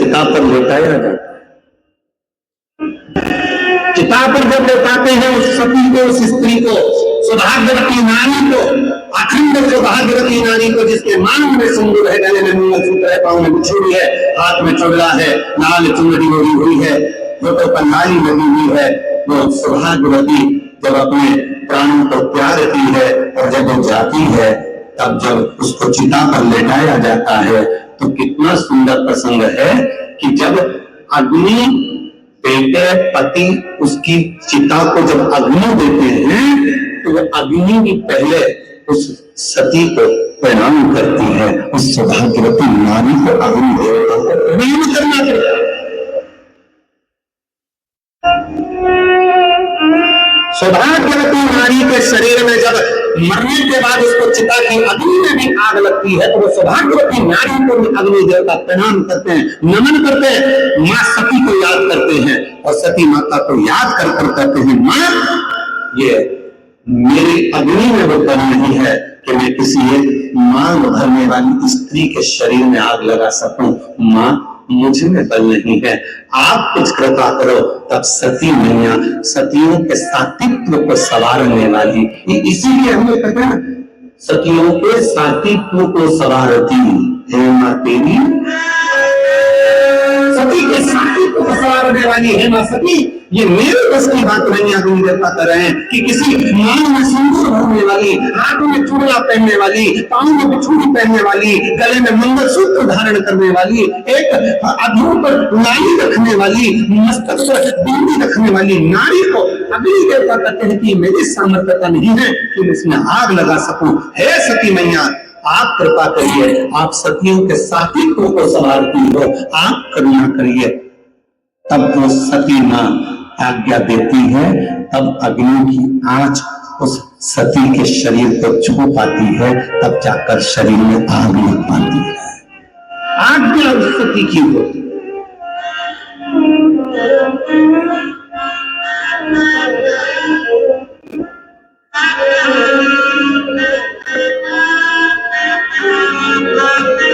चिता पर लेटाया जाता है। चिता पर जब लेटाते हैं उस सती को, उस स्त्री को, सौभाग्यवती नारी को, अखंड सौभाग्यवती नारी को, जिसके मांग में सिंदूर है, गले में मंगलसूत्र है, पांव में बिछुड़ी है, हाथ में चोला है, लाल चुनरी ओढ़ी हुई है, होठों पर लाली लगी हुई है, वो सौभाग्यवती जब अपने प्राणों को त्याग देती है और जब वो जाती है, तब जब उसको चिता पर लेटाया जाता है तो कितना सुंदर प्रसंग है कि जब अग्नि बेटे पति उसकी चिता को जब अग्नि देते हैं तो वो अग्नि भी पहले उस सती को प्रणाम करती है, उस सौभाग्यवती नारी को अग्नि देवता को प्रणाम करना पड़ता है। सौभाग्यवती नारी के शरीर में जब मरने के बाद उसको चिता की अग्नि में भी आग लगती है तो वो सौभाग्यवती नारी को भी अग्नि देवता प्रणाम करते हैं, नमन करते हैं, माँ सती को याद करते हैं और सती माता को याद कर कहते हैं, माँ ये मेरी अग्नि में वो बल नहीं है कि मैं किसी एक मांग भरने वाली स्त्री के शरीर में आग लगा सकूं। माँ मुझ में बल नहीं है, आप कुछ कृपा करो। तब सती मैया सतियों के सातित्व को संवारने वाली, इसीलिए हमें कहते हैं सतियों के सातित्व को संवारती है माँ तेरी, सती के सातित्व को संवारने वाली है माँ सती। ये मेरे बस की बात नहीं अग्नि देवता कर रहे हैं कि किसी मांग में सिंदूर भरने वाली, हाथों में चूड़ियां पहनने वाली, पांव में बिछुड़ी पहनने वाली, गले में मंगलसूत्र धारण करने वाली, एक अधूर पर नाली रखने वाली, मस्तक पर बिंदी रखने वाली नारी को अग्नि देवता कहते हैं कि मेरी सामर्थ्यता नहीं है कि मैं इसमें आग लगा सकूं। हे सती मैया आप कृपा करिए, आप सतियों के सातित्व को संवारती हो, आप करुणा करिए। तब वो सती मां आज्ञा देती है, तब अग्नि की आंच उस सती के शरीर को छू पाती है, तब जाकर शरीर में आग लग पाती है। आज्ञा उस सती की होती है।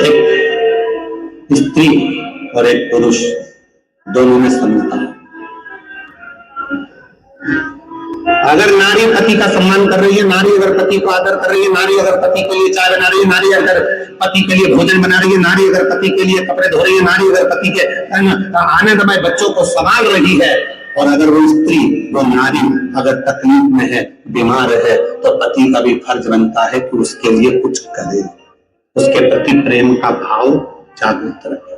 एक स्त्री और एक पुरुष दोनों में समझता है। अगर नारी पति का सम्मान कर रही है, नारी अगर पति को आदर कर रही है, नारी अगर पति के लिए चाय बना रही है, नारी अगर पति के लिए भोजन बना रही है, नारी अगर पति के लिए कपड़े धो रही है, नारी अगर पति के आने दबाए बच्चों को संभाल रही है, और अगर वो स्त्री, वो नारी अगर तकलीफ में है, बीमार है, तो पति का भी फर्ज बनता है कि उसके लिए कुछ करे, उसके प्रति प्रेम का भाव जागृत रखे।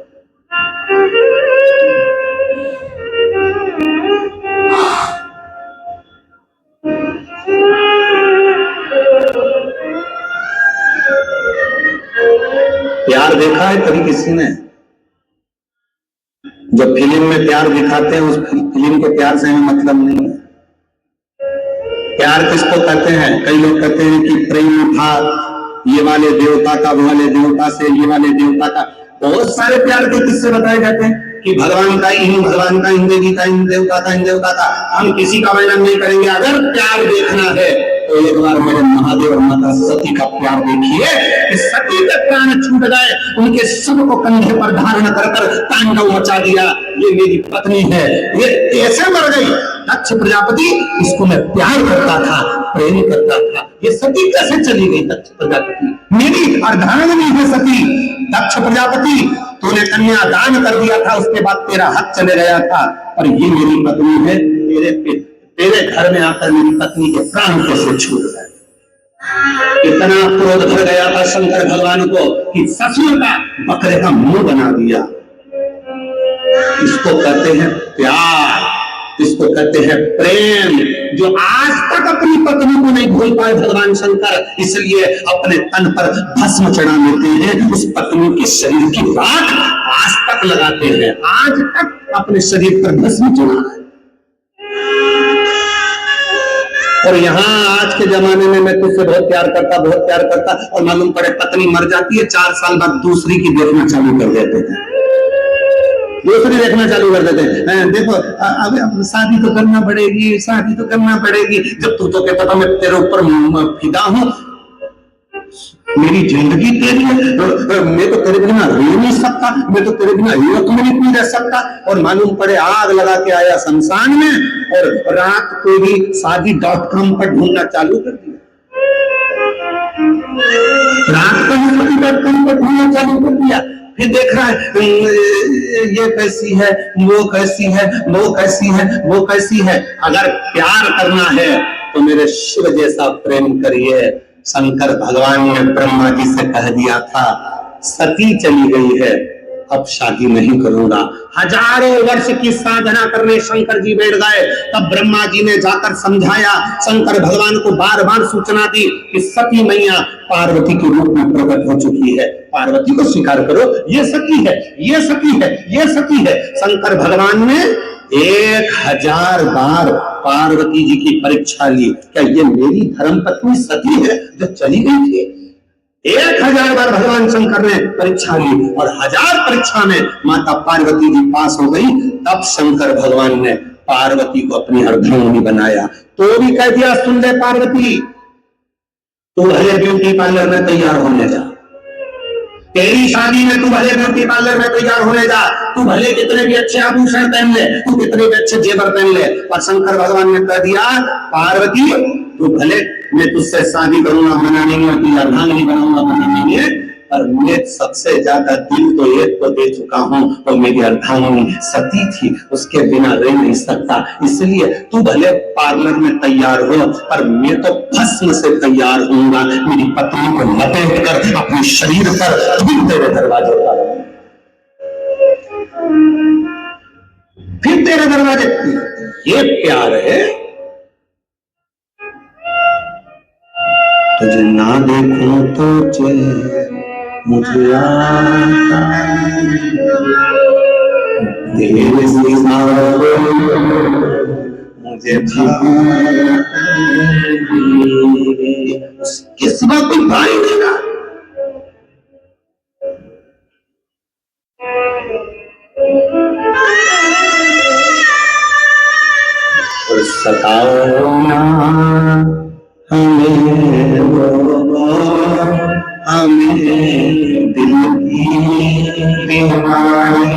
प्यार देखा है कभी किसी ने? जो फिल्म में प्यार दिखाते हैं उस फिल्म के प्यार से हमें मतलब नहीं है। प्यार किसको कहते हैं? कई लोग कहते हैं कि प्रेम था ये वाले देवता का, वो वाले देवता से, ये वाले देवता का। बहुत सारे प्यार के किस्से बताए जाते हैं कि भगवान का, इन भगवान का, इन देवी का, इन देवता का, इन देवता का। हम किसी का वर्णन नहीं करेंगे। अगर प्यार देखना है तो एक बार मेरे महादेव और माता सती का प्यार देखिए कि सती के प्राण छूट गए, उनके सब को कंधे पर धारण कर कर तांडव मचा दिया। ये मेरी पत्नी है, ये कैसे मर गई? दक्ष प्रजापति, इसको मैं प्यार करता था, प्रेम करता था, ये सती कैसे चली गई? दक्ष प्रजापति, मेरी अर्धांगिनी है सती। दक्ष प्रजापति, तूने कन्या दान कर दिया था, उसके बाद तेरा हक चले गया था, और ये मेरी पत्नी है, तेरे घर में आकर मेरी पत्नी के प्राण कैसे छूट गए? इतना क्रोध भर गया था शंकर भगवान को कि ससुर का बकरे का मुंह बना दिया। इसको कहते हैं प्यार, इसको कहते हैं प्रेम, जो आज तक अपनी पत्नी को नहीं भूल पाए भगवान शंकर, इसलिए अपने तन पर भस्म चढ़ा लेते हैं, उस पत्नी के शरीर की राख आज तक लगाते हैं, आज तक अपने शरीर पर भस्म चढ़ा है। और यहाँ आज के जमाने में मैं तुझसे बहुत प्यार करता, बहुत प्यार करता, और मालूम पड़े पत्नी मर जाती है, 4 साल बाद दूसरी की देखना चालू कर देते हैं, दूसरी देखना चालू कर देते हैं। देखो अब शादी तो करना पड़ेगी, शादी तो करना पड़ेगी, जब तू तो कहता था मैं तेरे ऊपर फिदा हूं। मेरी जिंदगी तेरी है, मैं तो तेरे बिना रह नहीं सकता, मैं तो तेरे बिना एक मिनट नहीं रह सकता। और मालूम पड़े आग लगा के आया शमशान में और रात को ही शादी.com पर ढूंढना चालू कर दिया। रात को ही शादी.com पर ढूंढना चालू कर दिया। फिर देख रहा है ये कैसी है, वो कैसी है, वो कैसी है, वो कैसी है। अगर प्यार करना है तो मेरे शिव जैसा प्रेम करिए। शंकर भगवान ने ब्रह्मा जी से कह दिया था सती चली गई है, अब शादी नहीं करूंगा। हजारों वर्ष की साधना करने शंकर जी बैठ गए। तब ब्रह्मा जी ने जाकर समझाया, शंकर भगवान को बार बार सूचना दी कि सती मैया पार्वती के रूप में प्रकट हो चुकी है, पार्वती को स्वीकार करो, ये सती है, ये सती है, ये सती है। शंकर भगवान ने 1000 बार पार्वती जी की परीक्षा ली, क्या ये मेरी धर्मपत्नी सती है जो चली गई थी? 1000 बार भगवान शंकर ने परीक्षा ली और 1000 परीक्षा में माता पार्वती जी पास हो गई। तब शंकर भगवान ने पार्वती को अपनी अर्धांगिनी बनाया। तो भी कह दिया सुन ले पार्वती, तू भले ब्यूटी पार्लर में तैयार होने जा, तेरी शादी में तू भले ब्यूटी पार्लर में तैयार होने जा, तू भले कितने भी अच्छे आभूषण पहन ले, तू कितने भी अच्छे जेवर पहन ले, पर शंकर भगवान ने कह दिया पार्वती तू भले मैं तुझसे शादी करूंगा मना नहीं है, तुझे अर्धांगिनी बनाऊंगा मना नहीं है, पर मैं सबसे ज्यादा दिल तो एक को दे चुका हूं और मेरी अर्धांगिनी सती थी, उसके बिना रह नहीं सकता। इसलिए तू भले पार्लर में तैयार हो पर मैं तो भस्म से तैयार होऊंगा। मेरी पत्नी को लपेट कर अपने शरीर पर फिर तेरे दरवाजे पर, फिर तेरे दरवाजे। ये प्यार है। तुझे ना देखूं तो चैन मुझे आता, तेरे सिवा मुझे उसके सिवा कोई भाई नहीं ना। और सताओ ना हमें हमें दिल की बीमारी